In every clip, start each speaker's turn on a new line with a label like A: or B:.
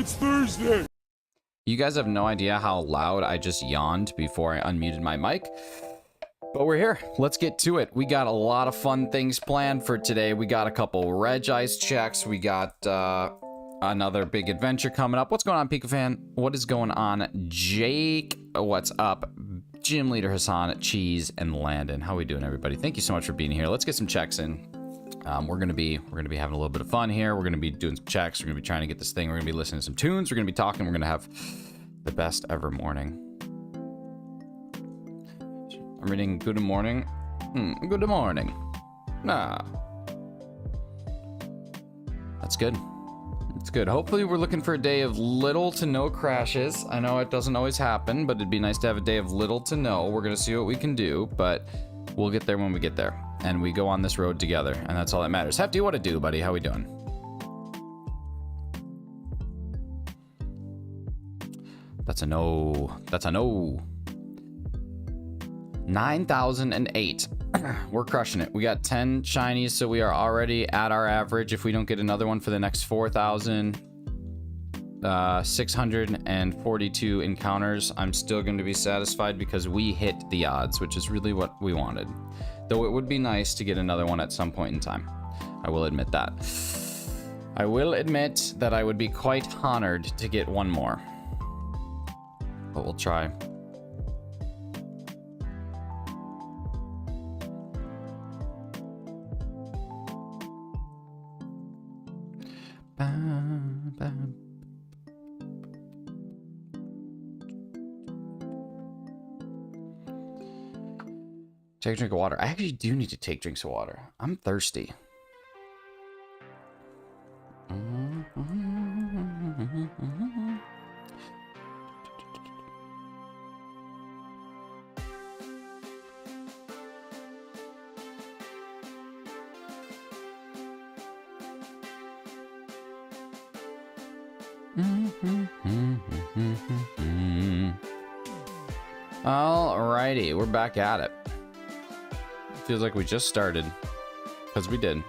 A: It's Thursday.
B: You guys have no idea how loud I just yawned before I unmuted my mic. But we're here. Let's get to it. We got a lot of fun things planned for today. We got a couple Regice checks. We got another big adventure coming up. What's going on, Pika fan? What is going on, Jake? What's up? Gym leader Hassan, Cheese, and Landon. How we doing, everybody? Thank you so much for being here. Let's get some checks in. We're gonna be having a little bit of fun here. We're gonna be doing some checks. We're gonna be trying to get this thing. We're gonna be listening to some tunes. We're gonna be talking. We're gonna have the best ever morning. I'm reading good morning. Good morning. That's good. It's good. Hopefully we're looking for a day of little to no crashes. I know it doesn't always happen, but it'd be nice to have a day of little to no. We're gonna see what we can do, but we'll get there when we get there. And we go on this road together, and that's all that matters. Hefty, what to do, buddy? How we doing? That's a no. That's a no. 9,008. We're crushing it. We got 10 shinies, so we are already at our average. If we don't get another one for the next 4,642 encounters, I'm still going to be satisfied because we hit the odds, which is really what we wanted. Though it would be nice to get another one at some point in time. I will admit that. I will admit that I would be quite honored to get one more. But we'll try. Take a drink of water. I actually do need to take drinks of water. I'm thirsty. Alrighty, we're back at it. Feels like we just started, because we did.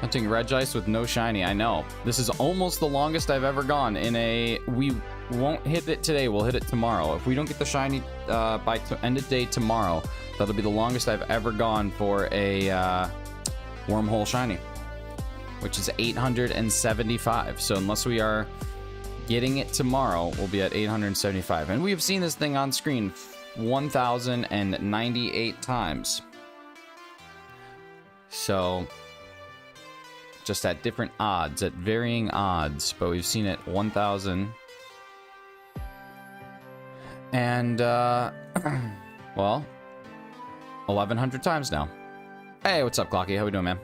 B: Hunting Regice with no shiny. I know. This is almost the longest I've ever gone in a... We won't hit it today. We'll hit it tomorrow. If we don't get the shiny by end of day tomorrow, that'll be the longest I've ever gone for a wormhole shiny, which is 875. So unless we are getting it tomorrow, we'll be at 875. And we have seen this thing on screen 1,098 times. So just at different odds, at varying odds, but we've seen it 1,000. And, well, 1,100 times now. Hey, what's up, Clocky? How we doing, man?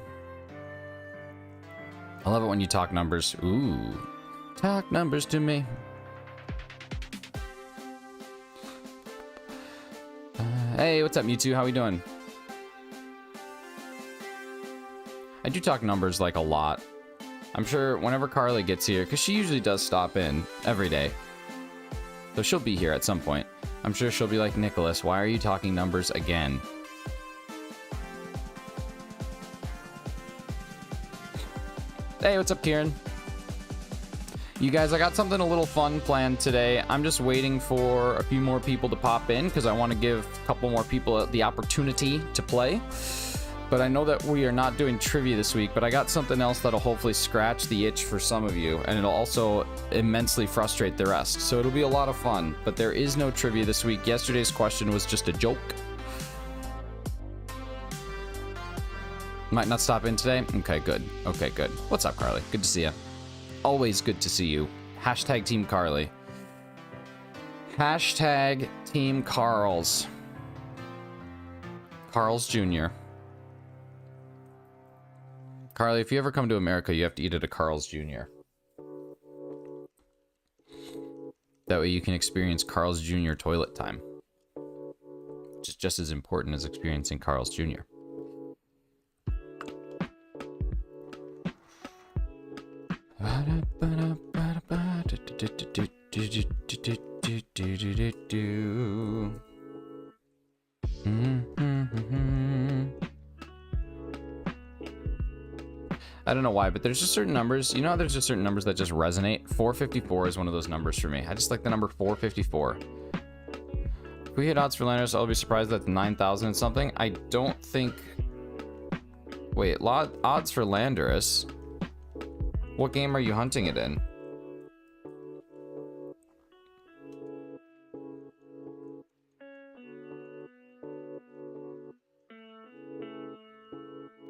B: I love it when you talk numbers. Ooh. Talk numbers to me. Hey, what's up, Mewtwo? How we doing? I do talk numbers, like, a lot. I'm sure whenever Carly gets here, because she usually does stop in every day. So she'll be here at some point. I'm sure she'll be like, Nicholas, why are you talking numbers again? Hey, what's up, Kieran? You guys, I got something a little fun planned today. I'm just waiting for a few more people to pop in because I want to give a couple more people the opportunity to play. But I know that we are not doing trivia this week, but I got something else that'll hopefully scratch the itch for some of you, and it'll also immensely frustrate the rest. So it'll be a lot of fun, but there is no trivia this week. Yesterday's question was just a joke. Might not stop in today? Okay, good. Okay, good. What's up, Carly? Good to see you. Always good to see you. Hashtag Team Carly. Hashtag Team Carls. Carl's Jr. Carly, if you ever come to America, you have to eat at a Carl's Jr. That way you can experience Carl's Jr. toilet time. Which is just as important as experiencing Carl's Jr. I don't know why, but there's just certain numbers. You know, there's just certain numbers that just resonate. 454 is one of those numbers for me. I just like the number 454. If we hit odds for Landers, I'll be surprised at 9,000 and something. I don't think... Wait, odds for Landers? What game are you hunting it in?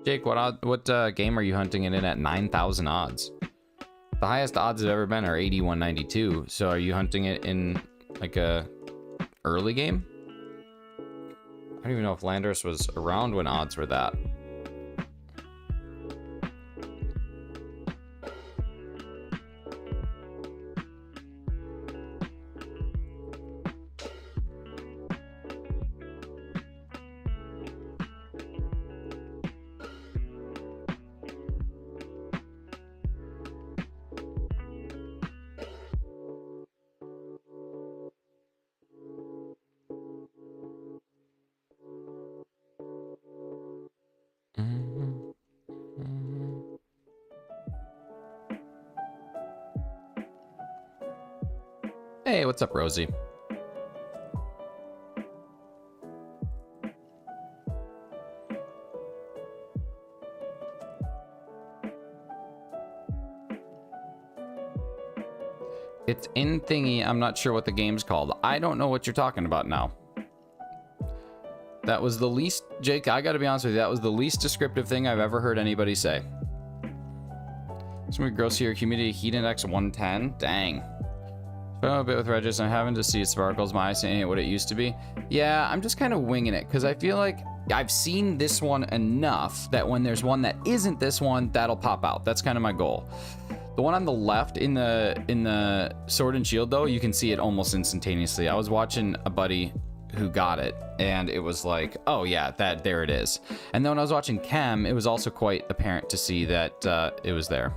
B: Jake, what game are you hunting it in at 9,000 odds? The highest odds have ever been are 8192. So are you hunting it in like a early game? I don't even know if Landers was around when odds were that. Hey, what's up, Rosie? It's in thingy. I'm not sure what the game's called. I don't know what you're talking about now. That was the least... Jake, I gotta be honest with you. That was the least descriptive thing I've ever heard anybody say. It's gonna be gross here. Humidity heat index 110. Dang. A bit with Regice. I'm having to see sparkles. My eyes ain't what it used to be. Yeah, I'm just kind of winging it because I feel like I've seen this one enough that when there's one that isn't this one, that'll pop out. That's kind of my goal. The one on the left in the Sword and Shield, though, you can see it almost instantaneously. I was watching a buddy who got it, and it was like, oh yeah, there it is. And then when I was watching Chem, it was also quite apparent to see that it was there.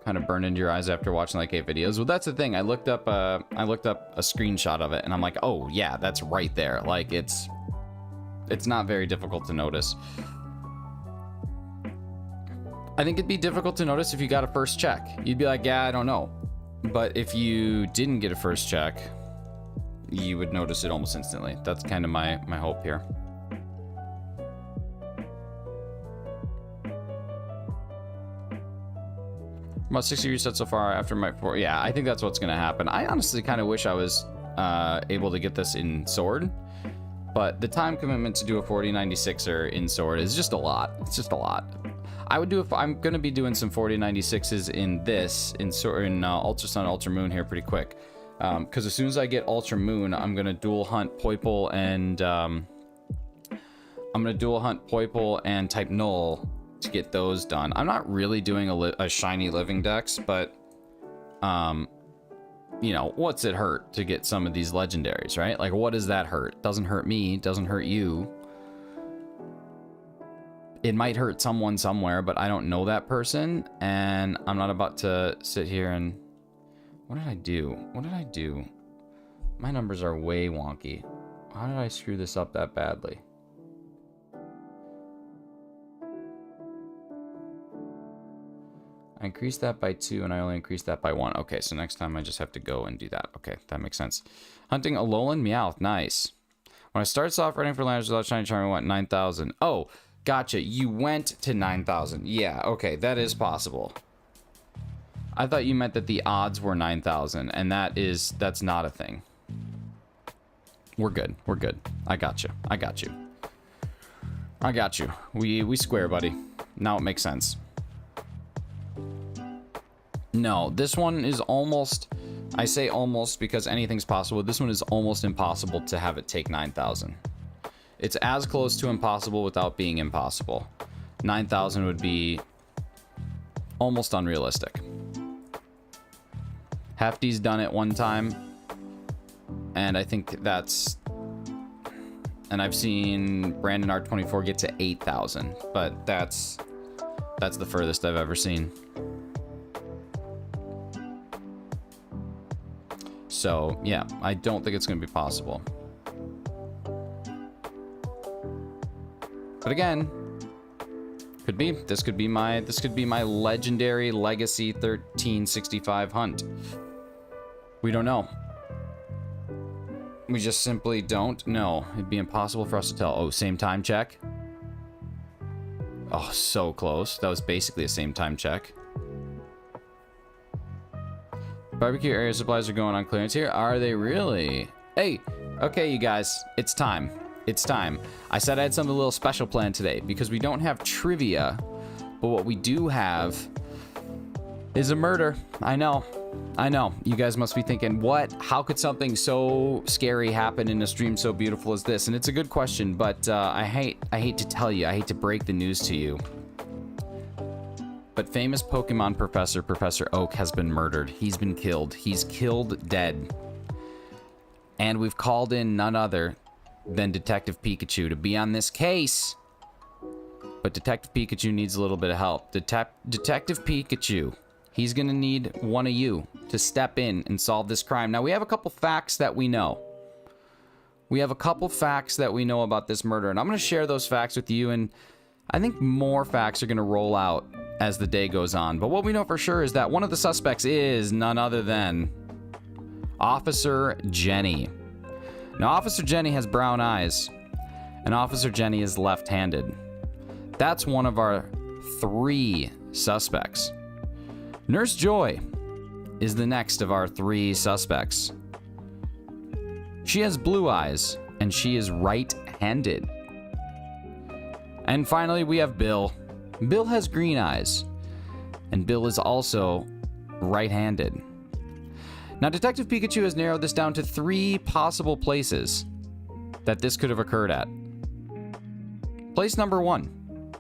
B: Kind of burn into your eyes after watching like 8 videos. Well, that's the thing. I looked up a screenshot of it, and I'm like, oh yeah, that's right there. Like it's not very difficult to notice. I think it'd be difficult to notice if you got a first check. You'd be like, yeah, I don't know. But if you didn't get a first check, you would notice it almost instantly. That's kind of my hope here. About 60 resets so far after my 4. Yeah, I think that's what's going to happen. I honestly kind of wish I was able to get this in Sword. But the time commitment to do a 4096er in Sword is just a lot. It's just a lot. I would do if I'm going to be doing some 4096s in this in Ultra Sun, Ultra Moon here pretty quick, because as soon as I get Ultra Moon, I'm going to dual hunt Poiple and Type Null to get those done. I'm not really doing a shiny living dex, but you know, what's it hurt to get some of these legendaries, right? Like, what does that hurt? Doesn't hurt me, doesn't hurt you. It might hurt someone somewhere, but I don't know that person, and I'm not about to sit here and... What did I do? What did I do? My numbers are way wonky. How did I screw this up that badly? I increased that by 2, and I only increased that by 1. Okay, so next time I just have to go and do that. Okay, that makes sense. Hunting Alolan Meowth. Nice. When I started soft running for Landers without Shiny Charm, I went 9,000. Oh, gotcha. You went to 9,000. Yeah, okay, that is possible. I thought you meant that the odds were 9,000, and that's not a thing. We're good. We're good. I got you. I got you. I got you. We square, buddy. Now it makes sense. No, this one is almost... I say almost because anything's possible. This one is almost impossible to have it take 9,000. It's as close to impossible without being impossible. 9,000 would be almost unrealistic. Hefty's done it one time, and I think that's... And I've seen Brandon R24 get to 8,000, but that's the furthest I've ever seen. So, yeah, I don't think it's going to be possible. But again, could be. This could be my legendary legacy 1365 hunt. We don't know. We just simply don't know. It'd be impossible for us to tell. Oh, same time check. Oh, so close. That was basically a same time check. Barbecue area supplies are going on clearance here. Are they really? Hey, okay, you guys, it's time. It's time. I said I had something a little special planned today because we don't have trivia, but what we do have is a murder. I know. You guys must be thinking, what? How could something so scary happen in a stream so beautiful as this? And it's a good question, but I hate to tell you, I hate to break the news to you. But famous Pokemon professor, Professor Oak, has been murdered. He's been killed. He's killed dead. And we've called in none other than Detective Pikachu to be on this case. But Detective Pikachu needs a little bit of help. Detective Pikachu, he's gonna need one of you to step in and solve this crime. Now, we have a couple facts that we know. We have a couple facts that we know about this murder, and I'm gonna share those facts with you, and I think more facts are gonna roll out as the day goes on. But what we know for sure is that one of the suspects is none other than Officer Jenny. Now, Officer Jenny has brown eyes, and Officer Jenny is left-handed. That's one of our 3 suspects. Nurse Joy is the next of our 3 suspects. She has blue eyes, and she is right-handed. And finally, we have Bill. Bill has green eyes, and Bill is also right-handed. Now, Detective Pikachu has narrowed this down to 3 possible places that this could have occurred at. Place number 1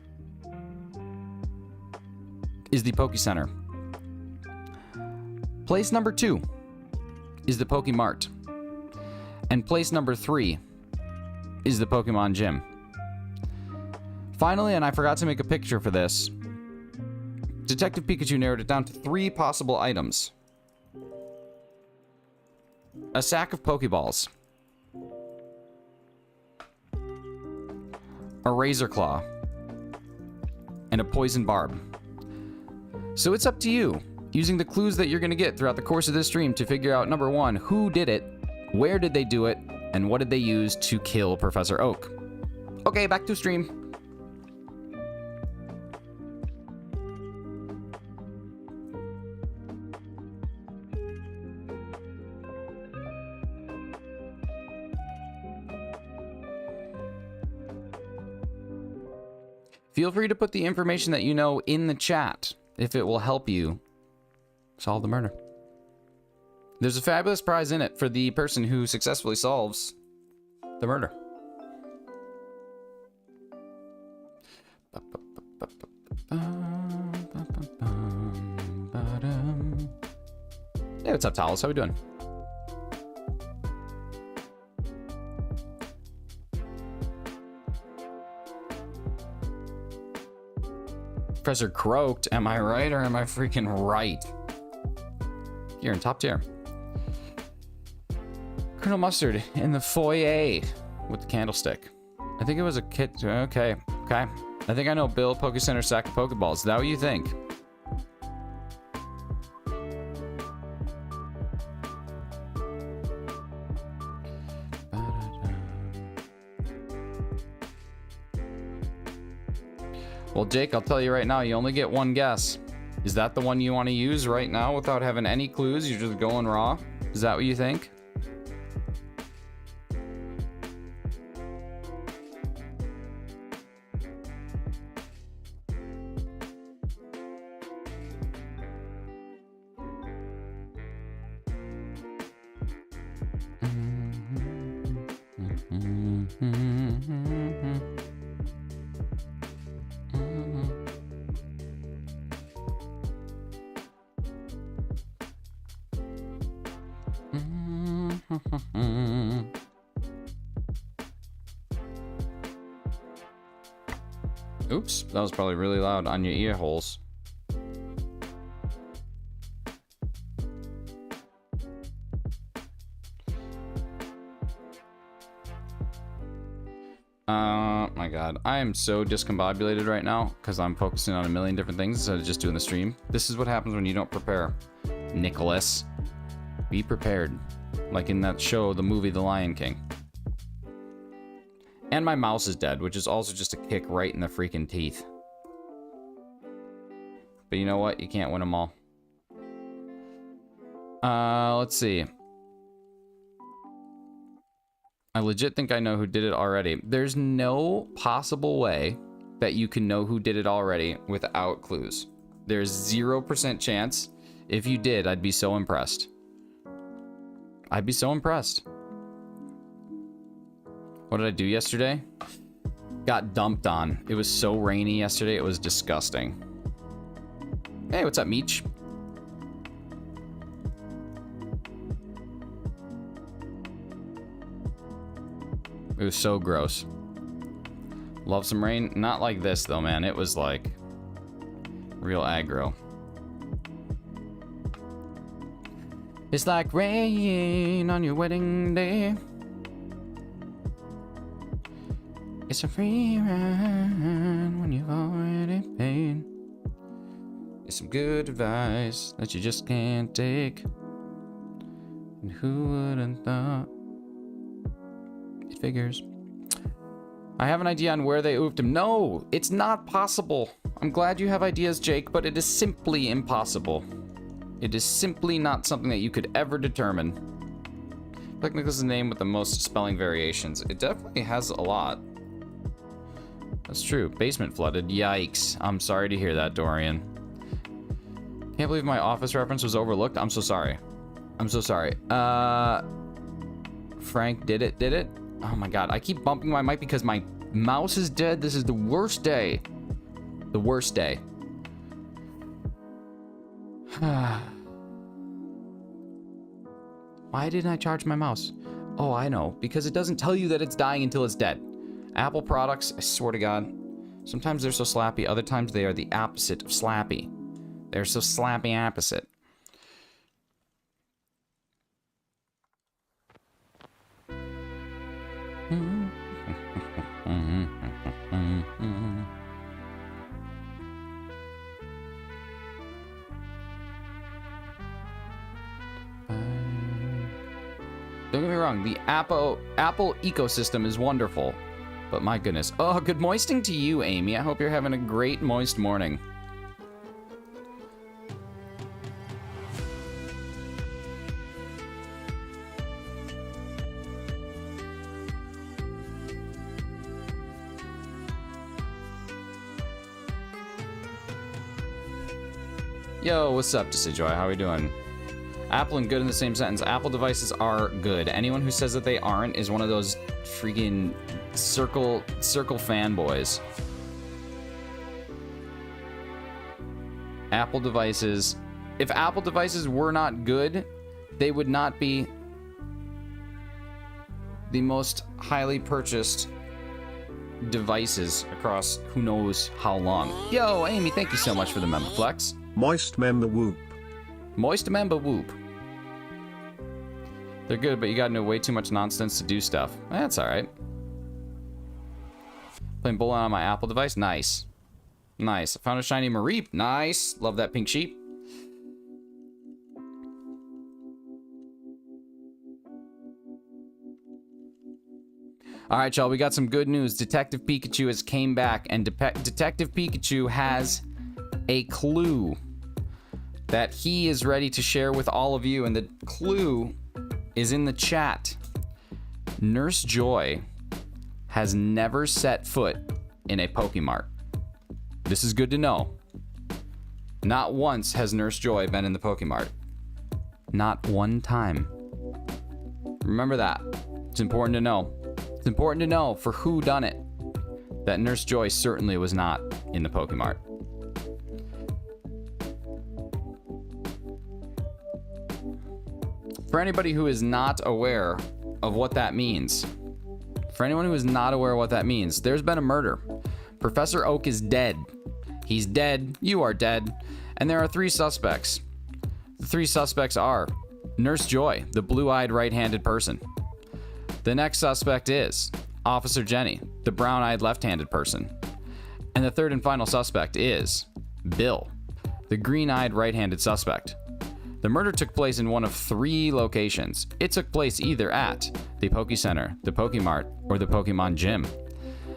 B: is the Poke Center. Place number 2 is the Pokemart. And place number 3 is the Pokemon Gym. Finally, and I forgot to make a picture for this, Detective Pikachu narrowed it down to 3 possible items. A sack of Pokeballs. A razor claw. And a poison barb. So it's up to you, using the clues that you're going to get throughout the course of this stream, to figure out, number 1, who did it, where did they do it, and what did they use to kill Professor Oak. Okay, back to stream. Feel free to put the information that you know in the chat if it will help you solve the murder. There's a fabulous prize in it for the person who successfully solves the murder. Hey, what's up, Talos? How we doing? Professor croaked. Am I right or am I freaking right? You're in top tier. Colonel Mustard in the foyer with the candlestick. I think it was a kit. Okay. I think I know Bill, Poke Center, sack of Pokeballs. Is that what you think? Well, Jake, I'll tell you right now, you only get one guess. Is that the one you want to use right now without having any clues? You're just going raw? Is that what you think? Oops, that was probably really loud on your ear holes. My god, I am so discombobulated right now because I'm focusing on a million different things instead of just doing the stream. This is what happens when you don't prepare, Nicholas. Be prepared, like in that show, the movie The Lion King. And my mouse is dead, which is also just a kick right in the freaking teeth. But you know what? You can't win them all. Let's see. I legit think I know who did it already. There's no possible way that you can know who did it already without clues. There's 0% chance. If you did, I'd be so impressed. I'd be so impressed. What did I do yesterday? Got dumped on. It was so rainy yesterday, it was disgusting. Hey, what's up, Meech? It was so gross. Love some rain. Not like this, though, man. It was like real aggro. It's like rain on your wedding day. It's a free ride when you've already paid. It's some good advice that you just can't take. And who would have thought? It figures. I have an idea on where they oofed him. No, it's not possible. I'm glad you have ideas, Jake, but it is simply impossible. It is simply not something that you could ever determine. Technically, this is the name with the most spelling variations. It definitely has a lot. That's true. Basement flooded. Yikes. I'm sorry to hear that, Dorian. Can't believe my office reference was overlooked. I'm so sorry. I'm so sorry. Frank did it, did it? Oh my god, I keep bumping my mic because my mouse is dead. This is the worst day. The worst day. Why didn't I charge my mouse? Oh, I know. Because it doesn't tell you that it's dying until it's dead. Apple products, I swear to God. Sometimes they're so slappy, other times they are the opposite of slappy. They're so slappy opposite. Don't get me wrong, the Apple ecosystem is wonderful, but my goodness. Oh, good moisting to you, Amy. I hope you're having a great moist morning. Yo, what's up, Decidueye? How are we doing? Apple and good in the same sentence. Apple devices are good. Anyone who says that they aren't is one of those freaking circle fanboys. Apple devices. If Apple devices were not good, they would not be the most highly purchased devices across who knows how long. Yo, Amy, thank you so much for the member flex.
A: Moist member whoop.
B: Moist member whoop. They're good, but you gotta know way too much nonsense to do stuff. That's alright. Playing bowling on my Apple device? Nice. Nice. I found a shiny Mareep. Nice. Love that pink sheep. Alright, y'all. We got some good news. Detective Pikachu has came back, and Detective Pikachu has a clue that he is ready to share with all of you, and the clue is in the chat. Nurse Joy has never set foot in a Pokemart. This is good to know. Not once has Nurse Joy been in the Pokemart. Not one time. Remember that. It's important to know. It's important to know for who done it that Nurse Joy certainly was not in the Pokemart. For anybody who is not aware of what that means, there's been a murder. Professor Oak is dead. He's dead. You are dead. And there are 3 suspects. The 3 suspects are Nurse Joy, the blue-eyed right-handed person. The next suspect is Officer Jenny, the brown-eyed left-handed person. And the third and final suspect is Bill, the green-eyed right-handed suspect. The murder took place in one of 3 locations. It took place either at the Poke Center, the Pokemart, or the Pokemon Gym.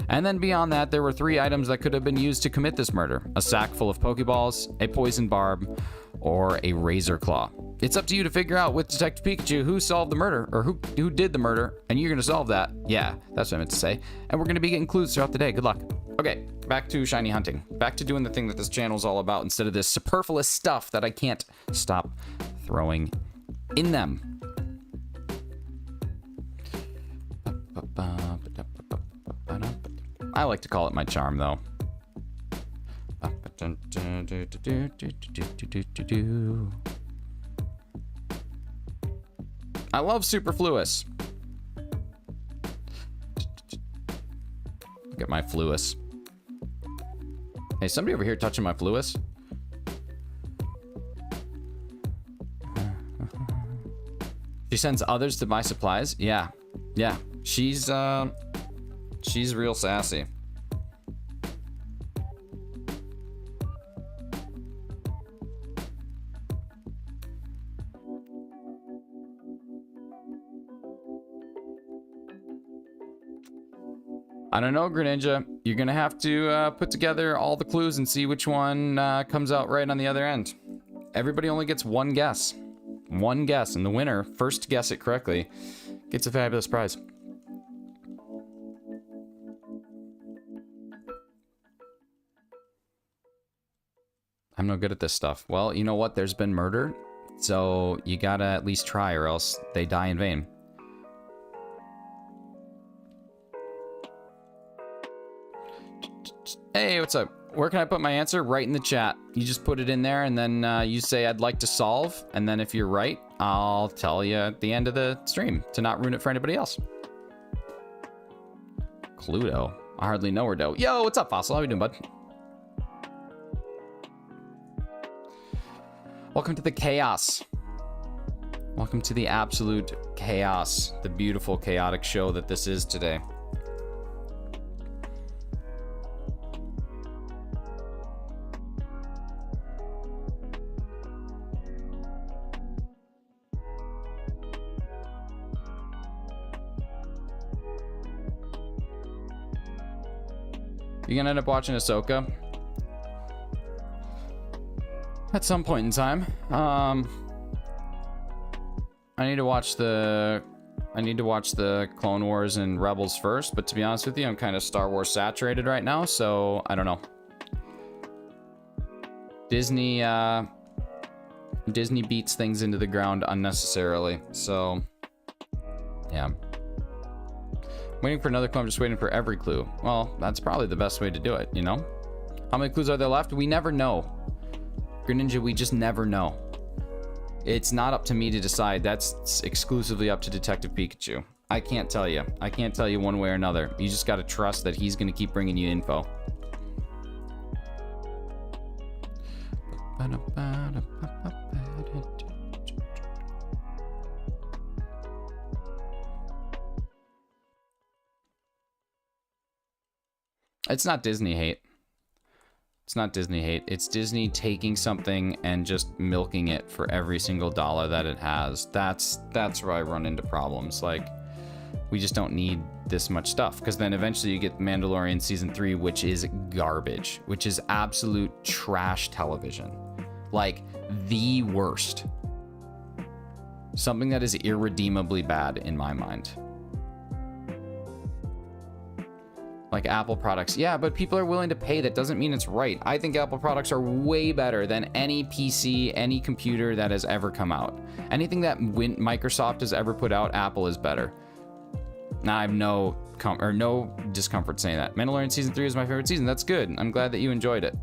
B: And then beyond that, there were 3 items that could have been used to commit this murder: a sack full of Pokeballs, a poison barb, or a razor claw. It's up to you to figure out with Detective Pikachu who solved the murder, or who did the murder, and you're gonna solve that. Yeah, that's what I meant to say. And we're gonna be getting clues throughout the day. Good luck. Okay, back to shiny hunting. Back to doing the thing that this channel is all about instead of this superfluous stuff that I can't stop throwing in them. I like to call it my charm, though. I love superfluous. Look at my fluous. Hey, somebody over here touching my fluous? She sends others to buy supplies? Yeah. Yeah. She's real sassy. I don't know, Greninja. You're gonna have to put together all the clues and see which one comes out right on the other end. Everybody only gets one guess. One guess, and the winner, first to guess it correctly, gets a fabulous prize. I'm no good at this stuff. Well, you know what? There's been murder, so you gotta at least try, or else they die in vain. Hey, what's up? Where can I put my answer? Right in the chat. You just put it in there, and then you say, I'd like to solve, and then if you're right, I'll tell you at the end of the stream to not ruin it for anybody else. Cluedo. I hardly know her, though. Yo, what's up, Fossil? How you doing, bud? Welcome to the chaos. Welcome to the absolute chaos. The beautiful, chaotic show that this is today. You gonna end up watching Ahsoka at some point in time. I need to watch the Clone Wars and Rebels first, but to be honest with you, I'm kind of Star Wars saturated right now, so I don't know. Disney beats things into the ground unnecessarily, so yeah. Waiting for another clue, I'm just waiting for every clue. Well, that's probably the best way to do it, you know? How many clues are there left? We never know. Greninja, we just never know. It's not up to me to decide. That's exclusively up to Detective Pikachu. I can't tell you. I can't tell you one way or another. You just gotta trust that he's gonna keep bringing you info. It's not Disney hate. It's not Disney hate. It's Disney taking something and just milking it for every single dollar that it has. That's where I run into problems. Like, we just don't need this much stuff, because then eventually you get Mandalorian season 3, which is garbage, which is absolute trash television. Like, the worst. Something that is irredeemably bad in my mind. Like Apple products. Yeah, but people are willing to pay. That doesn't mean it's right. I think Apple products are way better than any PC, any computer that has ever come out. Anything that Microsoft has ever put out, Apple is better. Now, I have no discomfort saying that. Mandalorian Season 3 is my favorite season. That's good. I'm glad that you enjoyed it.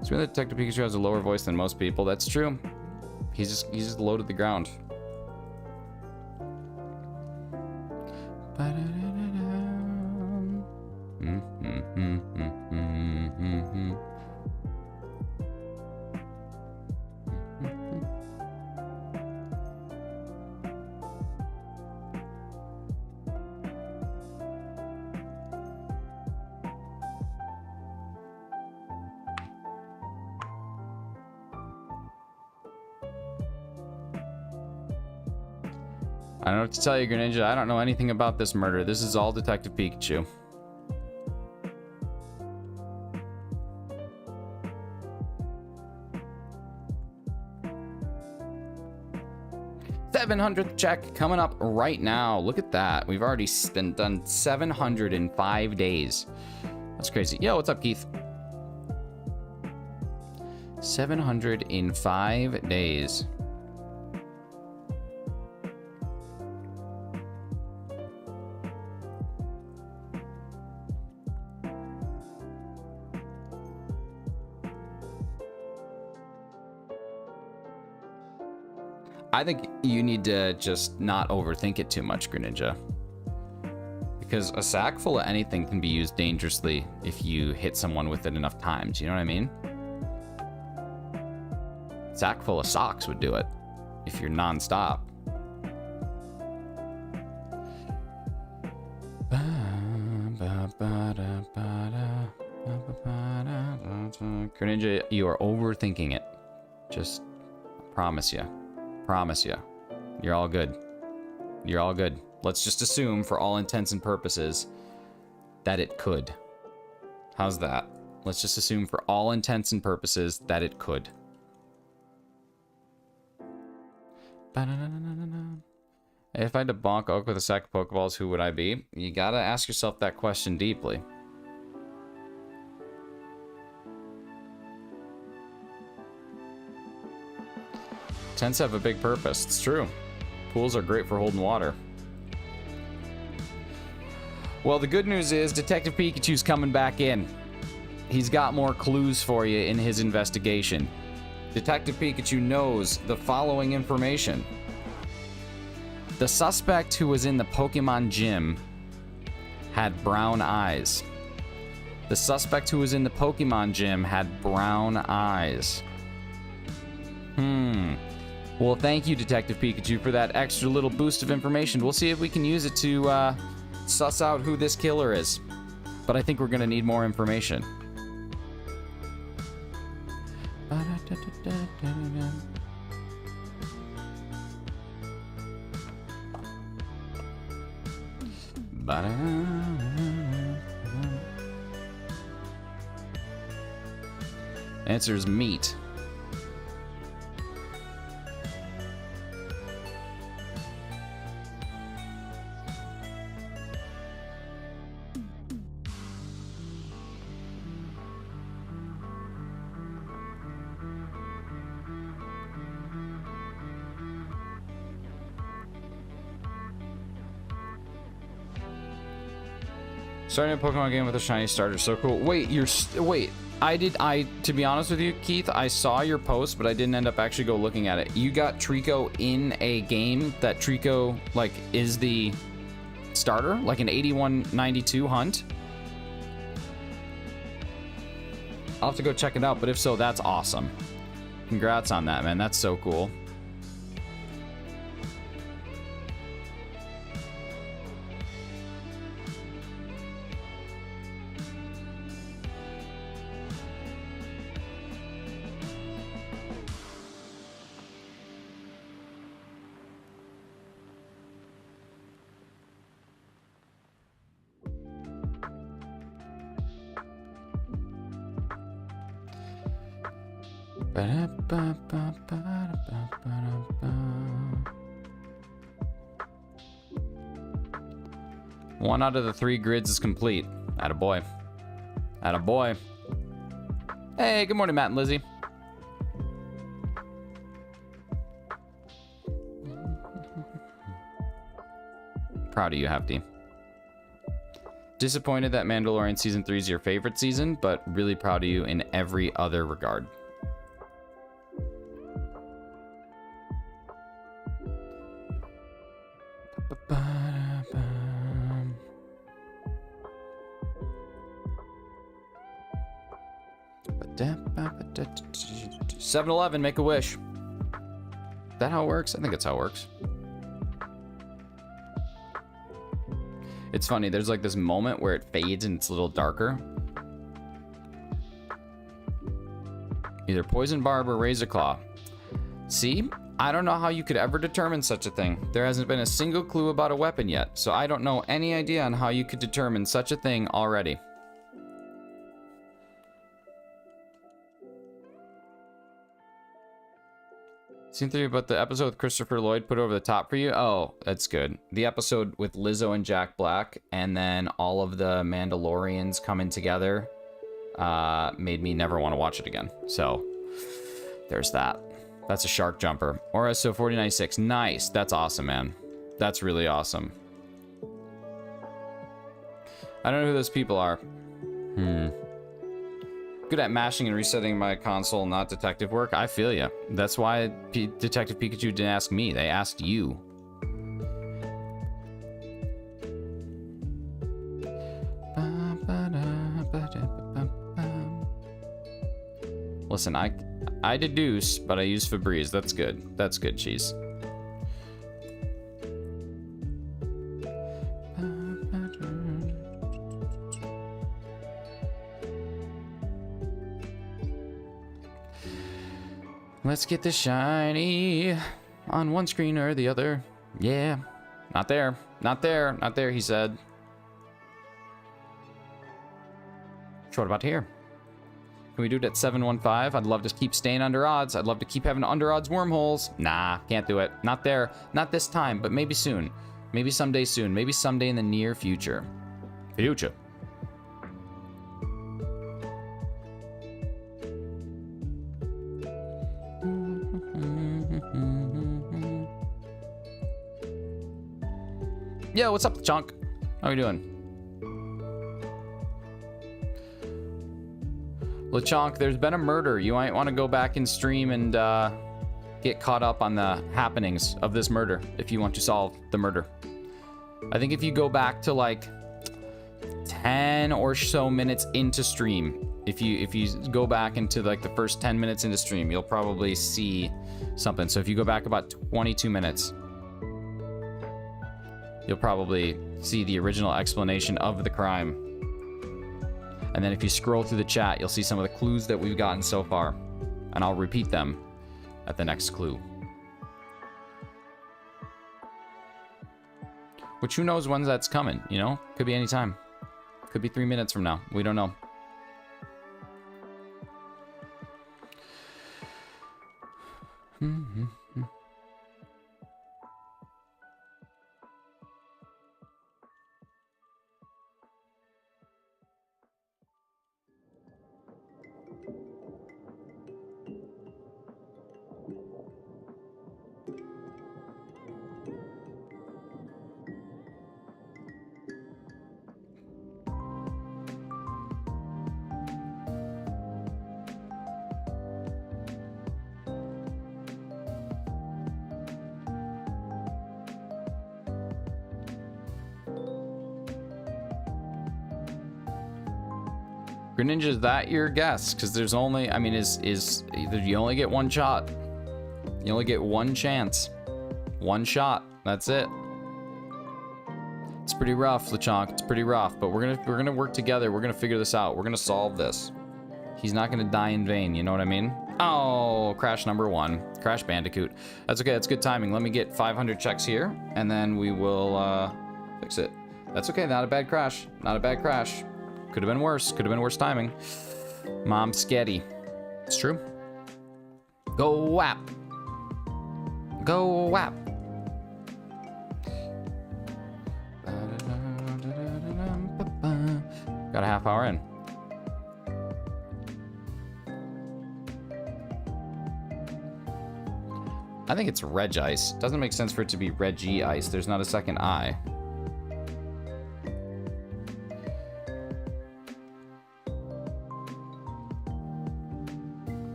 B: It's really that Detective Pikachu has a lower voice than most people. That's true. He's just low to the ground. I don't know what to tell you, Greninja. I don't know anything about this murder. This is all Detective Pikachu. $700th check coming up right now. Look at that. We've already done 705 days. That's crazy. Yo, what's up, Keith? 705 days. I think you need to just not overthink it too much, Greninja. Because a sack full of anything can be used dangerously if you hit someone with it enough times. You know what I mean? A sack full of socks would do it if you're non-stop. Greninja, you are overthinking it. Just promise you. Promise you. You're all good. You're all good. Let's just assume, for all intents and purposes, that it could. How's that? Let's just assume, for all intents and purposes, that it could. If I had to bonk Oak with a sack of Pokeballs, who would I be? You gotta ask yourself that question deeply. Tents have a big purpose. It's true. Pools are great for holding water. Well, the good news is Detective Pikachu's coming back in. He's got more clues for you in his investigation. Detective Pikachu knows the following information. The suspect who was in the Pokemon gym had brown eyes. The suspect who was in the Pokemon gym had brown eyes. Well, thank you, Detective Pikachu, for that extra little boost of information. We'll see if we can use it to suss out who this killer is. But I think we're going to need more information. Answer is meat. Starting a Pokemon game with a shiny starter, so cool. Wait, to be honest with you, Keith, I saw your post, but I didn't end up actually go looking at it. You got Trico in a game that Trico, like, is the starter? Like an 8192 hunt? I'll have to go check it out, but if so, that's awesome. Congrats on that, man. That's so cool. One out of the 3 grids is complete. Attaboy. Attaboy. Hey, good morning, Matt and Lizzie. Proud of you, Hefty. Disappointed that Mandalorian Season 3 is your favorite season, but really proud of you in every other regard. 7-Eleven, make a wish. Is that how it works? I think that's how it works. It's funny, there's like this moment where it fades and it's a little darker. Either Poison Barb or Razor Claw. See? I don't know how you could ever determine such a thing. There hasn't been a single clue about a weapon yet, so I don't know any idea on how you could determine such a thing already. Seemed to be about the episode with Christopher Lloyd put over the top for you? Oh, that's good. The episode with Lizzo and Jack Black, and then all of the Mandalorians coming together, made me never want to watch it again. So, there's that. That's a shark jumper. Or so 49.6. Nice. That's awesome, man. That's really awesome. I don't know who those people are. Good at mashing and resetting my console, not detective work. I feel ya. That's why Detective Pikachu didn't ask me. They asked you. Listen, I deduce, but I use Febreze. That's good. That's good, cheese. Let's get the shiny on one screen or the other. Yeah. Not there. Not there. Not there, he said. So what about here? Can we do it at 715? I'd love to keep staying under odds. I'd love to keep having under odds wormholes. Nah, can't do it. Not there. Not this time, but maybe soon. Maybe someday soon. Maybe someday in the near future. Future. Yo, what's up, Chunk? How are you doing? LeChonk, there's been a murder. You might want to go back and stream and get caught up on the happenings of this murder if you want to solve the murder. I think if you go back to like 10 or so minutes into stream, if you go back into like the first 10 minutes into stream, you'll probably see something. So if you go back about 22 minutes, you'll probably see the original explanation of the crime. And then if you scroll through the chat, you'll see some of the clues that we've gotten so far. And I'll repeat them at the next clue. Which who knows when that's coming, you know? Could be any time. Could be 3 minutes from now. We don't know. Greninja, is that your guess? Because there's only, I mean, you only get one shot. You only get one chance. One shot. That's it. It's pretty rough, LeChonk. It's pretty rough, but we're gonna work together. We're gonna figure this out. We're gonna solve this. He's not gonna die in vain, you know what I mean? Oh, crash number 1. Crash Bandicoot. That's okay, that's good timing. Let me get 500 checks here, and then we will fix it. That's okay, not a bad crash. Not a bad crash. Could have been worse. Could have been worse timing. Mom sketty. It's true. Go whap. Go whap. Got a half hour in. I think it's Regice. Doesn't make sense for it to be Regice. There's not a second I.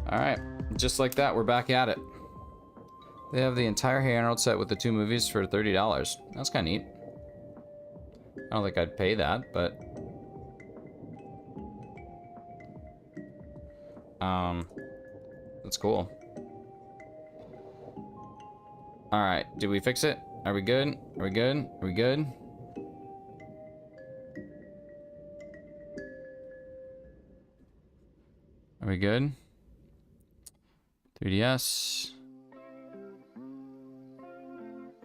B: Alright, just like that, we're back at it. They have the entire Hey Arnold set with the 2 movies for $30. That's kind of neat. I don't think I'd pay that, but... that's cool. Alright, did we fix it? Are we good? Are we good? Are we good? Are we good? 3DS.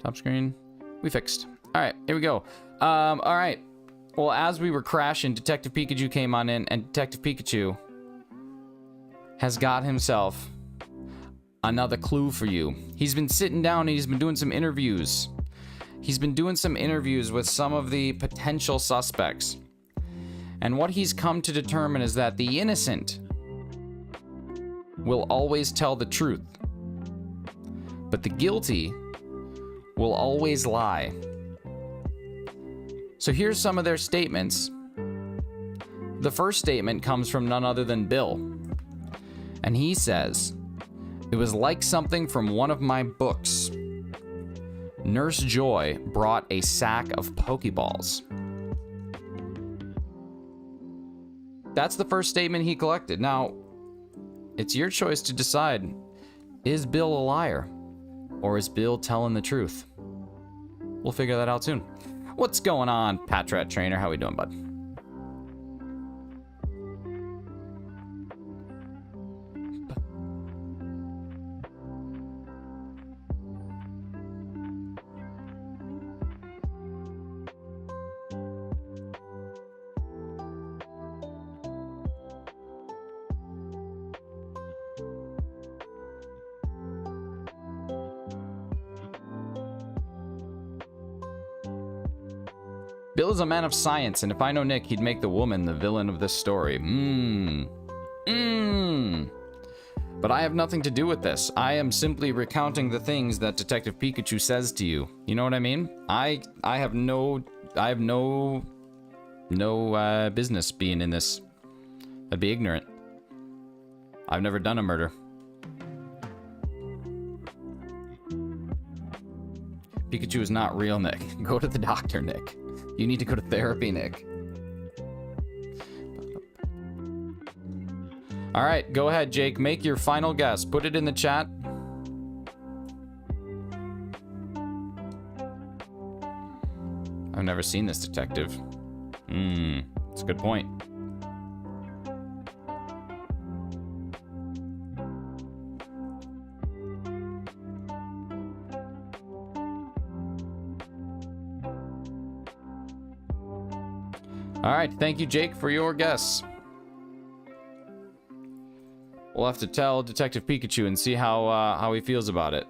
B: Top screen. We fixed. Alright, here we go. Alright. Well, as we were crashing, Detective Pikachu came on in, and Detective Pikachu has got himself another clue for you. He's been sitting down and he's been doing some interviews. He's been doing some interviews with some of the potential suspects. And what he's come to determine is that the innocent will always tell the truth, but the guilty will always lie. So here's some of their statements. The first statement comes from none other than Bill. And he says, "It was like something from one of my books. Nurse Joy brought a sack of Pokeballs." That's the first statement he collected. Now, it's your choice to decide, is Bill a liar? Or is Bill telling the truth? We'll figure that out soon. What's going on, Patrat Trainer? How we doing, bud? Bill is a man of science, and if I know Nick, he'd make the woman the villain of this story. But I have nothing to do with this. I am simply recounting the things that Detective Pikachu says to you. You know what I mean? I have no business being in this. I'd be ignorant. I've never done a murder. Pikachu is not real, Nick. Go to the doctor, Nick. You need to go to therapy, Nick. All right, go ahead, Jake. Make your final guess. Put it in the chat. I've never seen this detective. That's a good point. All right, thank you, Jake, for your guess. We'll have to tell Detective Pikachu and see how he feels about it.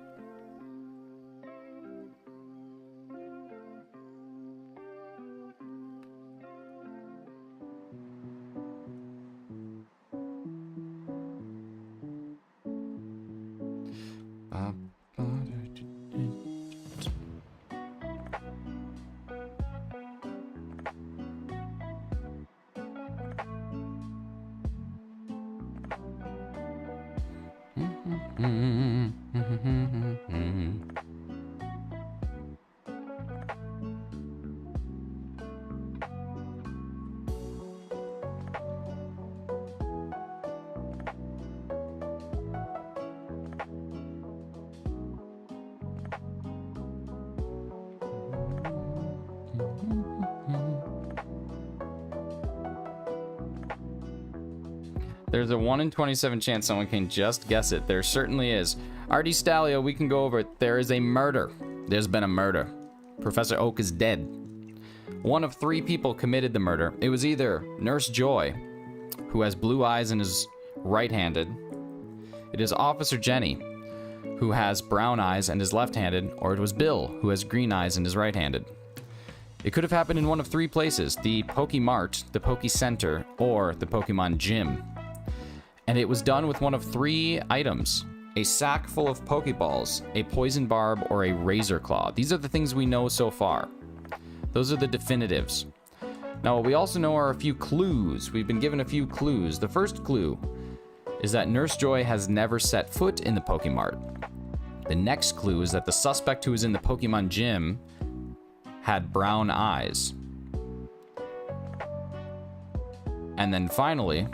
B: There's a 1 in 27 chance someone can just guess it. There certainly is. Artie Stalio, we can go over it. There is a murder. There's been a murder. Professor Oak is dead. One of 3 people committed the murder. It was either Nurse Joy, who has blue eyes and is right-handed. It is Officer Jenny, who has brown eyes and is left-handed. Or it was Bill, who has green eyes and is right-handed. It could have happened in one of 3 places. The Pokemart, the Poke Center, or the Pokemon Gym. And it was done with one of 3 items: a sack full of Pokeballs, a poison barb, or a razor claw. These are the things we know so far. Those are the definitives. Now, what we also know are a few clues. We've been given a few clues. The first clue is that Nurse Joy has never set foot in the Pokemart. The next clue is that the suspect who was in the Pokemon gym had brown eyes. And then finally,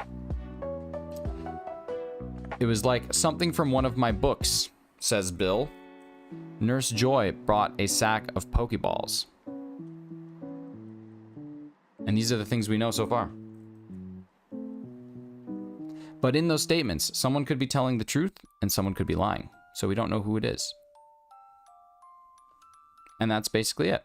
B: it was like something from one of my books, says Bill. Nurse Joy brought a sack of Pokeballs. And these are the things we know so far. But in those statements, someone could be telling the truth and someone could be lying. So we don't know who it is. And that's basically it.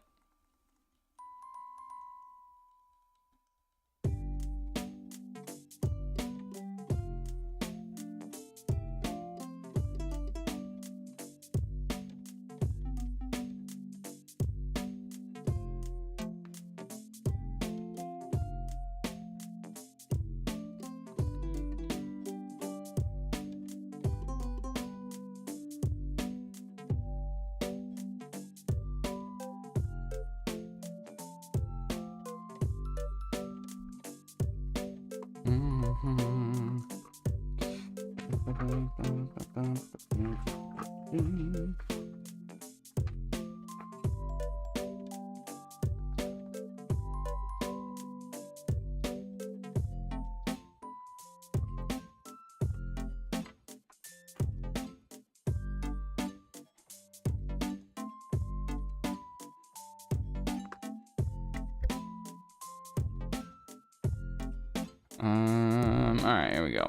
B: All right, here we go.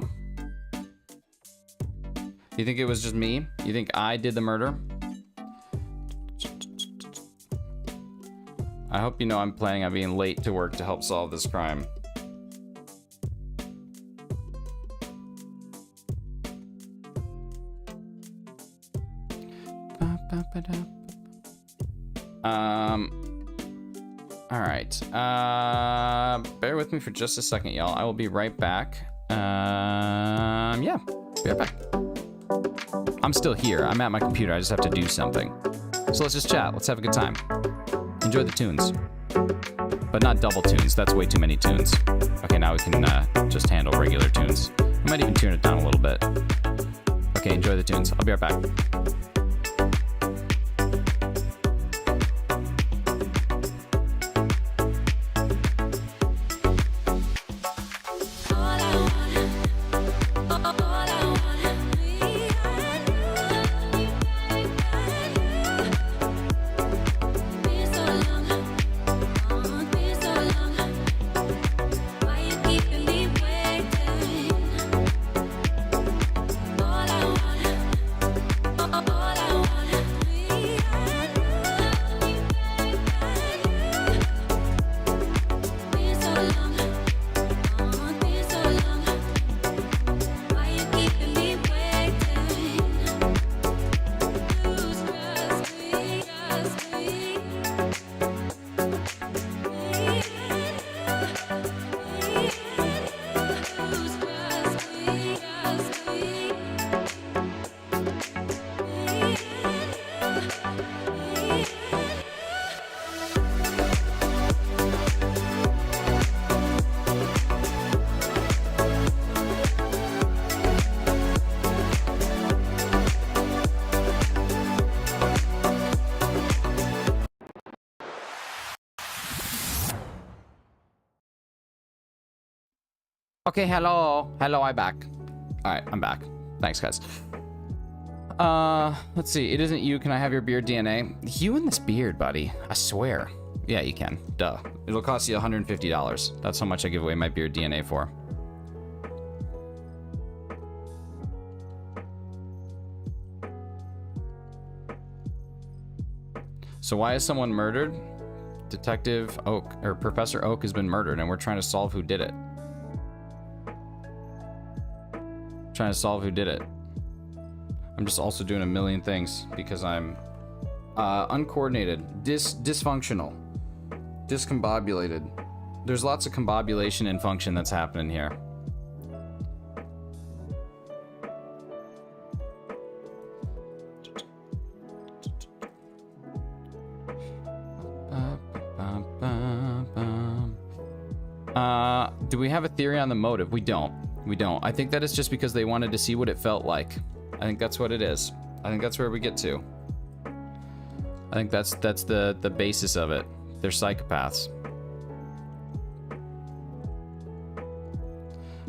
B: You think it was just me? You think I did the murder? I hope you know I'm planning on being late to work to help solve this crime. All right. Bear with me for just a second, y'all. I will be right back. Yeah, be right back. I'm still here. I'm at my computer. I just have to do something. So let's just chat. Let's have a good time. Enjoy the tunes. But not double tunes. That's way too many tunes. Okay, now we can just handle regular tunes. I might even tune it down a little bit. Okay, enjoy the tunes. I'll be right back. Okay, hello. Hello, I'm back. All right, I'm back. Thanks, guys. Let's see. It isn't you. Can I have your beard DNA? You and this beard, buddy. I swear. Yeah, you can. Duh. It'll cost you $150. That's how much I give away my beard DNA for. So why is someone murdered? Detective Oak, or Professor Oak has been murdered, and we're trying to solve who did it. Trying to solve who did it. I'm just also doing a million things because I'm uncoordinated, dysfunctional, discombobulated. There's lots of combobulation and function that's happening here. Do we have a theory on the motive? We don't. We don't. I think that it's just because they wanted to see what it felt like. I think that's what it is. I think that's where we get to. I think that's the basis of it. They're psychopaths.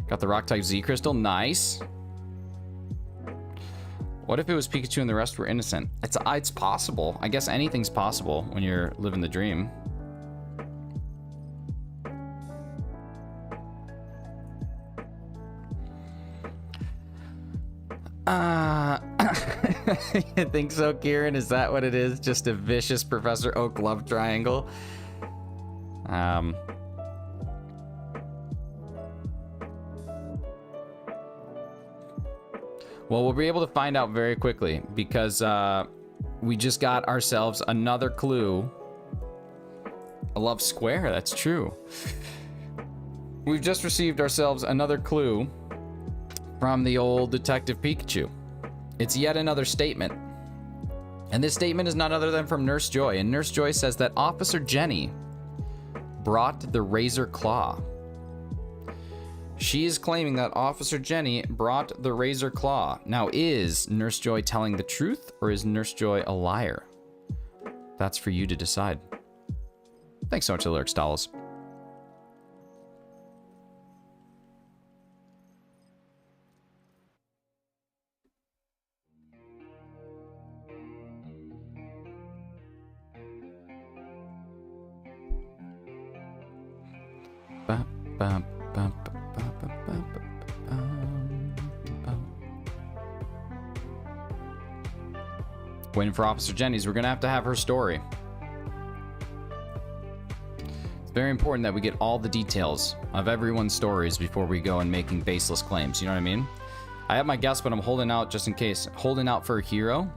B: Got the rock type Z crystal. Nice. What if it was Pikachu and the rest were innocent? It's possible. I guess anything's possible when you're living the dream. You think so, Kieran? Is that what it is? Just a vicious Professor Oak love triangle? Well, we'll be able to find out very quickly because we just got ourselves another clue. A love square, that's true. We've just received ourselves another clue from the old Detective Pikachu. It's yet another statement. And this statement is none other than from Nurse Joy. And Nurse Joy says that Officer Jenny brought the razor claw. She is claiming that Officer Jenny brought the razor claw. Now, is Nurse Joy telling the truth or is Nurse Joy a liar? That's for you to decide. Thanks so much, Lyric Stalls. Waiting for Officer Jenny's. We're gonna have to have her story. It's very important that we get all the details of everyone's stories before we go and making baseless claims. You know what I mean? I have my guess, but I'm holding out just in case. Holding out for a hero.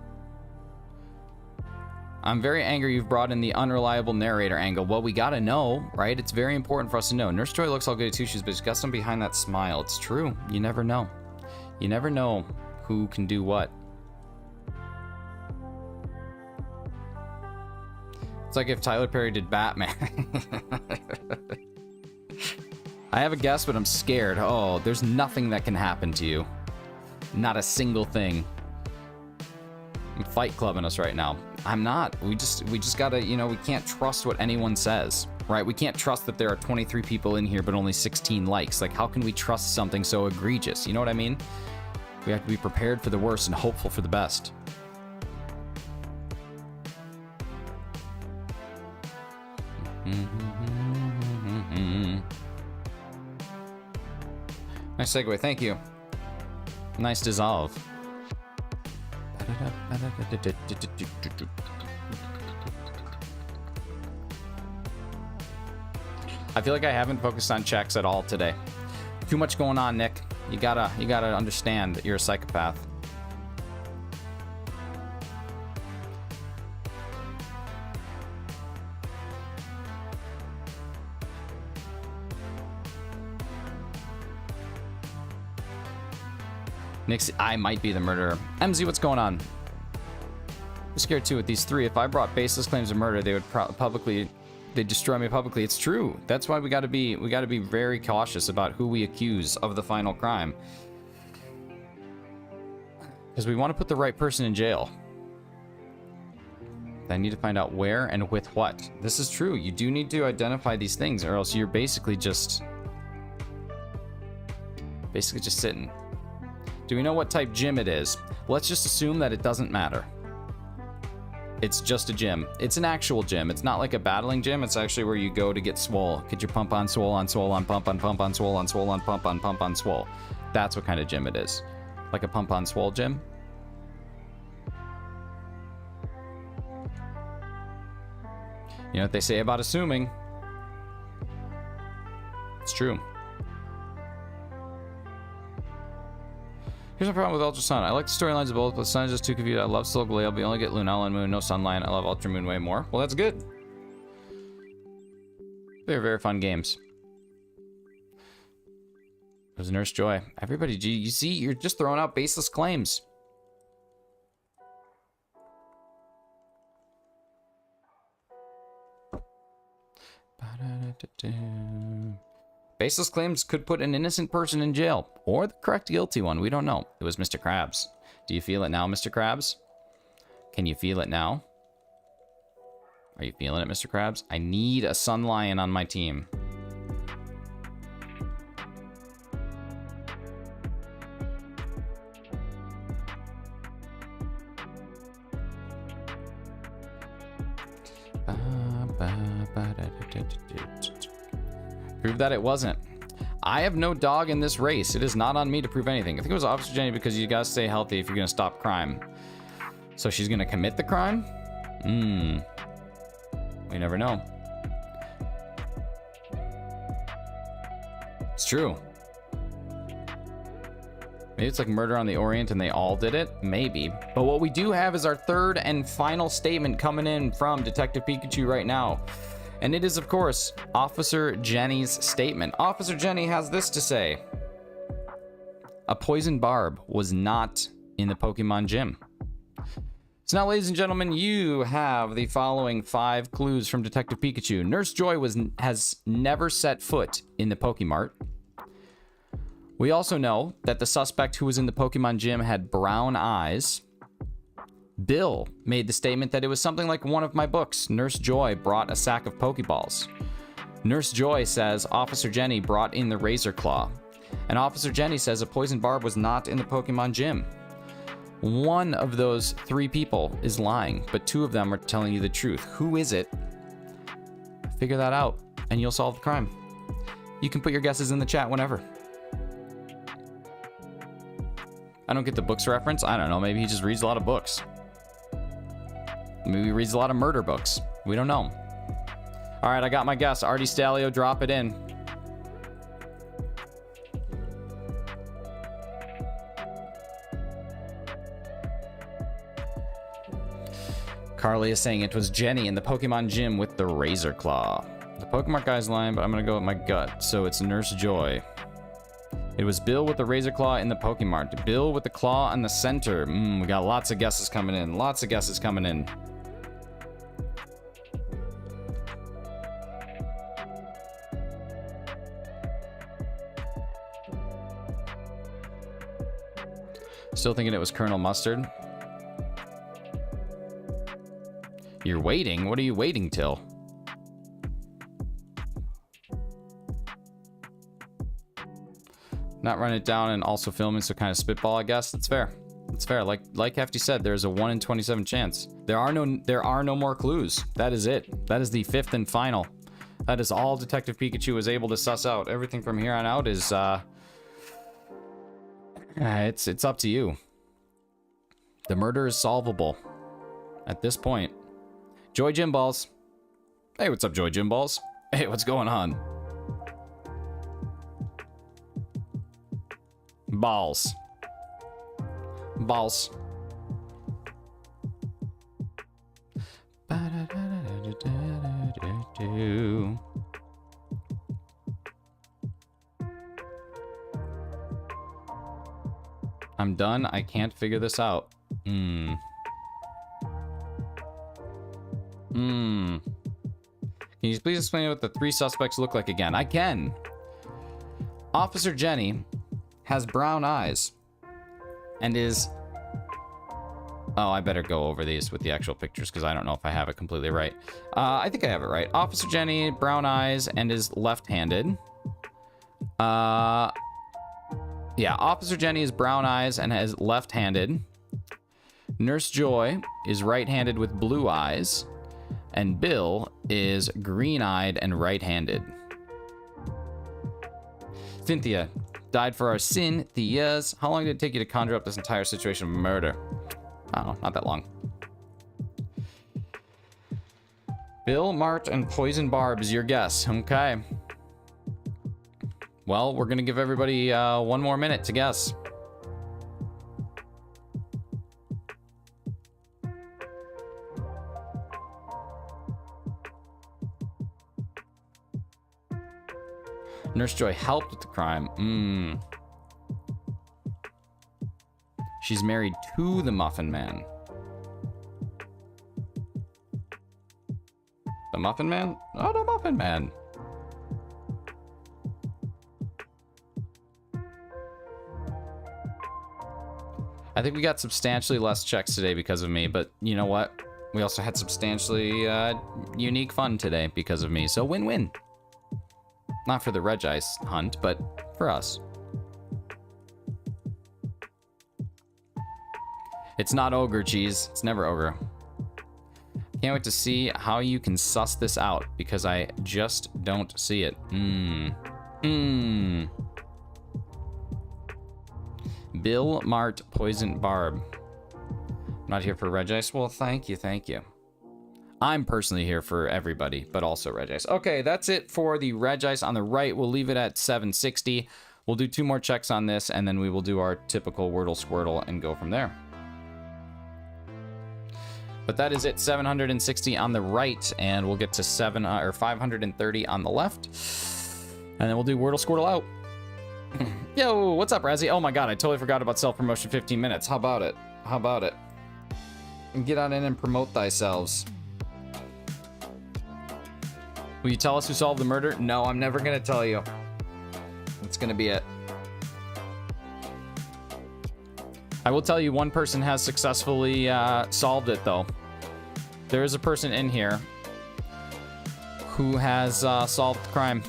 B: I'm very angry you've brought in the unreliable narrator angle. Well, we gotta know, right? It's very important for us to know. Nurse Joy looks all good at two shoes, but she's got something behind that smile. It's true. You never know. You never know who can do what. It's like if Tyler Perry did Batman. I have a guess, but I'm scared. Oh, there's nothing that can happen to you. Not a single thing. I'm Fight Clubbing us right now. I'm not. We just gotta, you know, we can't trust what anyone says, right? We can't trust that there are 23 people in here, but only 16 likes. Like, how can we trust something so egregious? You know what I mean? We have to be prepared for the worst and hopeful for the best. Nice segue, thank you. Nice dissolve. I feel like I haven't focused on checks at all today. Too much going on, Nick. You gotta understand that you're a psychopath. Nick's, I might be the murderer. MZ, what's going on? I'm scared too with these three. If I brought baseless claims of murder, they would they'd destroy me publicly. It's true. That's why we gotta be very cautious about who we accuse of the final crime. Because we want to put the right person in jail. I need to find out where and with what. This is true. You do need to identify these things, or else you're basically just sitting. Do we know what type gym it is? Let's just assume that it doesn't matter. It's just a gym. It's an actual gym. It's not like a battling gym. It's actually where you go to get swole. Get your pump on swole on swole on pump on pump on swole on swole on pump on swole. That's what kind of gym it is. Like a pump on swole gym. You know what they say about assuming? It's true. Here's my problem with Ultra Sun. I like the storylines of both, but Sun is just too confused. I love Soul Galeo, but you only get Lunella and Moon, no Sunlight. I love Ultra Moon way more. Well, that's good. They're very fun games. There's Nurse Joy. Everybody, you see, you're just throwing out baseless claims. Baseless claims could put an innocent person in jail, or the correct guilty one. We don't know. It was Mr. Krabs. Do you feel it now, Mr. Krabs? Can you feel it now? Are you feeling it, Mr. Krabs? I need a Sun Lion on my team. Prove that it wasn't. I have no dog in this race. It is not on me to prove anything. I think it was Officer Jenny because you gotta stay healthy if you're gonna stop crime. So she's gonna commit the crime? We never know. It's true. Maybe it's like Murder on the Orient and they all did it? Maybe. But what we do have is our third and final statement coming in from Detective Pikachu right now. And it is, of course, Officer Jenny's statement. Officer Jenny has this to say. A poison barb was not in the Pokemon gym. So now, ladies and gentlemen, you have the following 5 clues from Detective Pikachu. Nurse Joy has never set foot in the Pokemart. We also know that the suspect who was in the Pokemon gym had brown eyes. Bill made the statement that it was something like one of my books. Nurse Joy brought a sack of Pokeballs. Nurse Joy says Officer Jenny brought in the Razor Claw. And Officer Jenny says a poison barb was not in the Pokemon gym. One of those 3 people is lying, but 2 of them are telling you the truth. Who is it? Figure that out, and you'll solve the crime. You can put your guesses in the chat whenever. I don't get the books reference. I don't know. Maybe he just reads a lot of books. Maybe he reads a lot of murder books. We don't know. All right, I got my guess. Artie Stalio, drop it in. Carly is saying it was Jenny in the Pokemon gym with the Razor Claw. The Pokemon guy's lying, but I'm going to go with my gut. So it's Nurse Joy. It was Bill with the Razor Claw in the Pokemart. Bill with the claw on the center. We got lots of guesses coming in. Lots of guesses coming in. Still thinking it was Colonel Mustard. You're waiting? What are you waiting till? Not run it down and also filming, so kind of spitball, I guess. That's fair. It's fair. Like Hefty said, there's a 1 in 27 chance. There are no more clues. That is it. That is the 5th and final. That is all Detective Pikachu was able to suss out. Everything from here on out is it's up to you. The murder is solvable at this point. Joy Gym Balls. Hey, what's up, Joy Gym Balls? Hey, what's going on? Balls. Balls. I'm done. I can't figure this out. Can you please explain what the 3 suspects look like again? I can. Officer Jenny has brown eyes and is... Oh, I better go over these with the actual pictures because I don't know if I have it completely right. I think I have it right. Officer Jenny, brown eyes, and is left-handed. Yeah, Officer Jenny is brown eyes and is left-handed. Nurse Joy is right-handed with blue eyes. And Bill is green-eyed and right-handed. Cynthia died for our Cynthias. How long did it take you to conjure up this entire situation of murder? I don't know, not that long. Bill, Mart, and Poison Barb is your guess. Okay. Well, we're gonna give everybody 1 more minute to guess. Nurse Joy helped with the crime. She's married to the Muffin Man. The Muffin Man? Oh, the Muffin Man. I think we got substantially less checks today because of me, but you know what? We also had substantially unique fun today because of me, so win-win. Not for the Regice hunt, but for us. It's not ogre cheese. It's never ogre. Can't wait to see how you can suss this out, because I just don't see it. Bill Mart Poison Barb. Not here for Regice. Well, thank you, thank you. I'm personally here for everybody, but also Regice. Okay, that's it for the Regice on the right. We'll leave it at 760. We'll do 2 more checks on this, and then we will do our typical Wordle Squirtle and go from there. But that is it, 760 on the right, and we'll get to 530 on the left. And then we'll do Wordle Squirtle out. Yo, what's up, Razzie? Oh my god, I totally forgot about self-promotion 15 minutes. How about it? How about it? Get on in and promote thyselves. Will you tell us who solved the murder? No, I'm never gonna tell you. That's gonna be it. I will tell you one person has successfully solved it, though. There is a person in here who has solved the crime.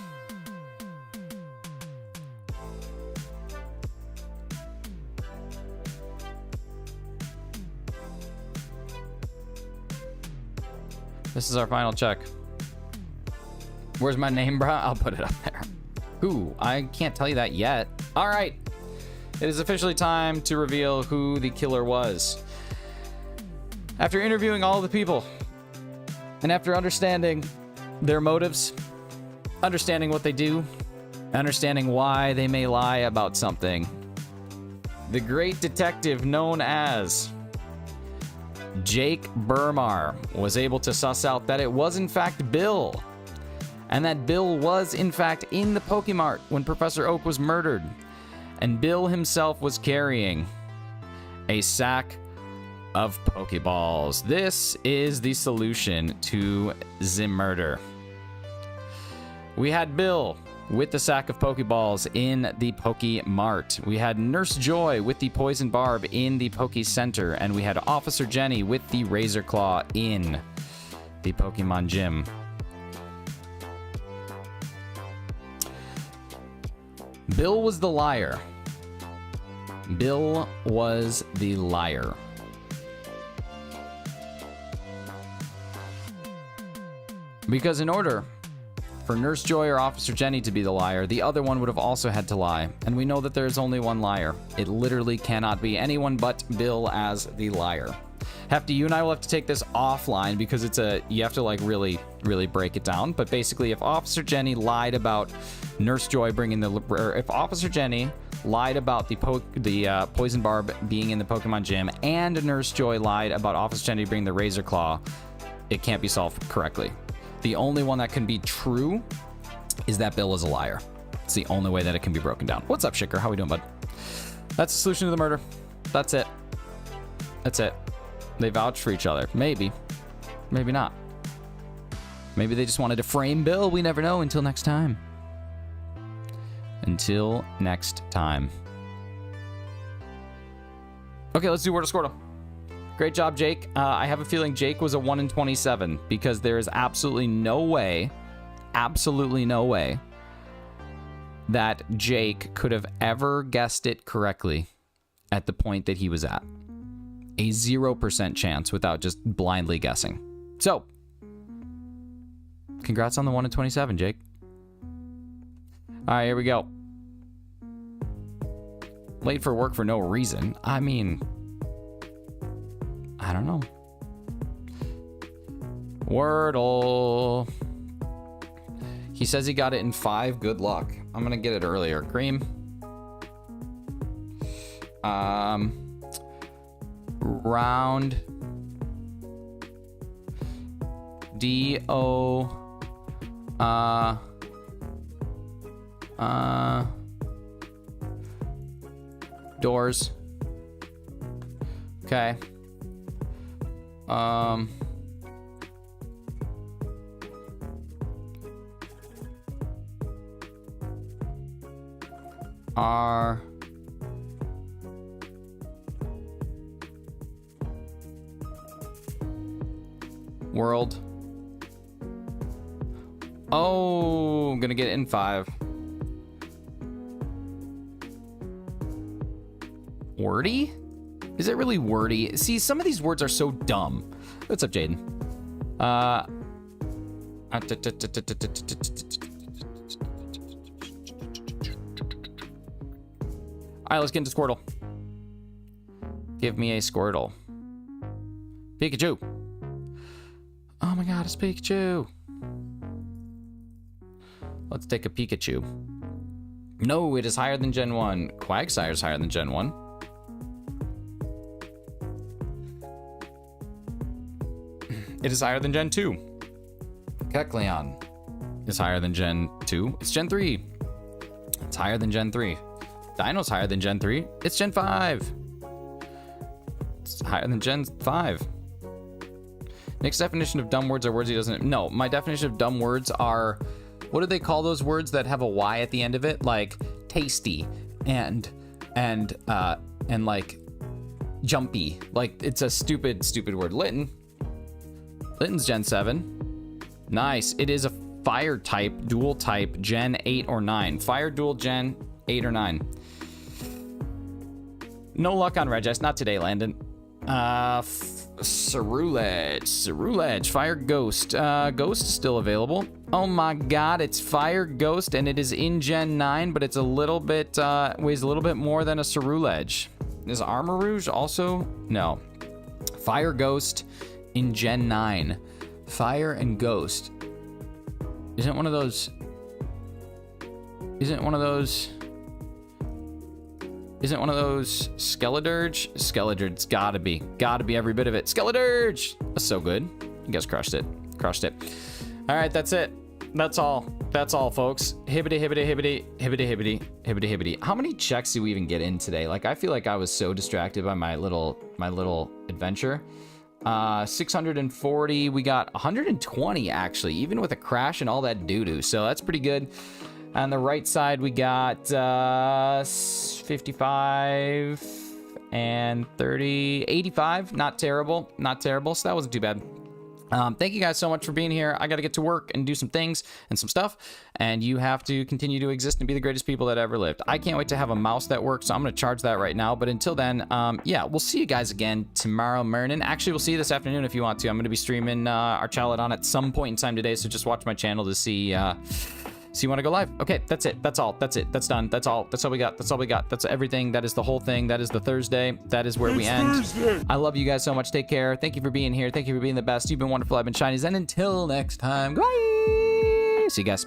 B: This is our final check. Where's my name, bruh? I'll put it up there. Who? I can't tell you that yet. All right. It is officially time to reveal who the killer was. After interviewing all the people, and after understanding their motives, understanding what they do, understanding why they may lie about something, the great detective known as Jake Burmar was able to suss out that it was in fact Bill, and that Bill was in fact in the Pokemart when Professor Oak was murdered, and Bill himself was carrying a sack of Pokeballs. This is the solution to the murder. We had Bill with the sack of Pokeballs in the Pokemart. We had Nurse Joy with the Poison Barb in the Poke Center, and we had Officer Jenny with the Razor Claw in the Pokemon Gym. Bill was the liar. Bill was the liar. Because in order for Nurse Joy or Officer Jenny to be the liar, the other one would have also had to lie. And we know that there is only one liar. It literally cannot be anyone but Bill as the liar. Hefty, you and I will have to take this offline because you have to like really break it down. But basically, if Officer Jenny lied about Nurse Joy bringing if Officer Jenny lied about the Poison Barb being in the Pokemon Gym, and Nurse Joy lied about Officer Jenny bringing the Razor Claw, it can't be solved correctly. The only one that can be true is that Bill is a liar. It's the only way that it can be broken down. What's up, Shicker? How we doing, bud? That's the solution to the murder. That's it. That's it. They vouched for each other. Maybe. Maybe not. Maybe they just wanted to frame Bill. We never know until next time. Until next time. Okay, let's do Wordle Squirtle. Great job, Jake. I have a feeling Jake was a 1 in 27 because there is absolutely no way that Jake could have ever guessed it correctly at the point that he was at. A 0% chance without just blindly guessing. So, congrats on the 1 in 27, Jake. All right, here we go. Late for work for no reason. I mean, I don't know. Wordle. He says he got it in 5. Good luck. I'm gonna get it earlier. Cream. Round. D-O. Doors. Okay. R World. Oh, I'm gonna get it in 5. Wordy? Is it really wordy? See, some of these words are so dumb. What's up, Jaden? All right, let's get into Squirtle. Give me a Squirtle. Pikachu. Oh my god, it's Pikachu. Let's take a Pikachu. No, it is higher than Gen 1. Quagsire is higher than Gen 1. It is higher than Gen 2. Kecleon is higher than Gen 2. It's Gen 3. It's higher than Gen 3. Dino's higher than Gen 3. It's Gen 5. It's higher than Gen 5. Nick's definition of dumb words are words he doesn't... No, my definition of dumb words are... What do they call those words that have a Y at the end of it? Like tasty and like jumpy. Like it's a stupid word. Litten's Gen 7. Nice. It is a fire type, dual type, Gen 8 or 9. Fire dual Gen 8 or 9. No luck on Regice. Not today, Landon. Cerulege. Fire Ghost. Ghost is still available. Oh my god, it's Fire Ghost and it is in Gen 9, but it's a little bit, weighs a little bit more than a Cerulege. Is Armor Rouge also? No. Fire Ghost in Gen 9. Fire and Ghost. Isn't one of those Skeledirge? Skeledirge's gotta be every bit of it. Skeledirge! That's so good. You guys crushed it. All right, that's it. That's all, folks. Hibbity. How many checks do we even get in today? Like, I feel like I was so distracted by my little adventure. 640. We got 120 actually, even with a crash and all that doo-doo. So that's pretty good. On the right side, we got 55 and 30, 85. Not terrible. So that wasn't too bad. Thank you guys so much for being here. I got to get to work and do some things and some stuff, and you have to continue to exist and be the greatest people that ever lived. I can't wait to have a mouse that works, so I'm going to charge that right now. But until then, yeah, we'll see you guys again tomorrow morning. Actually, we'll see you this afternoon if you want to. I'm going to be streaming our Chillin at some point in time today, so just watch my channel to see... So you want to go live? Okay, that's it. That's all. That's it. That's done. That's all we got. That's everything. That is the whole thing. That is the Thursday. That is where we end. Thursday. I love you guys so much. Take care. Thank you for being here. Thank you for being the best. You've been wonderful. I've been Shinies. And until next time, bye. See you guys.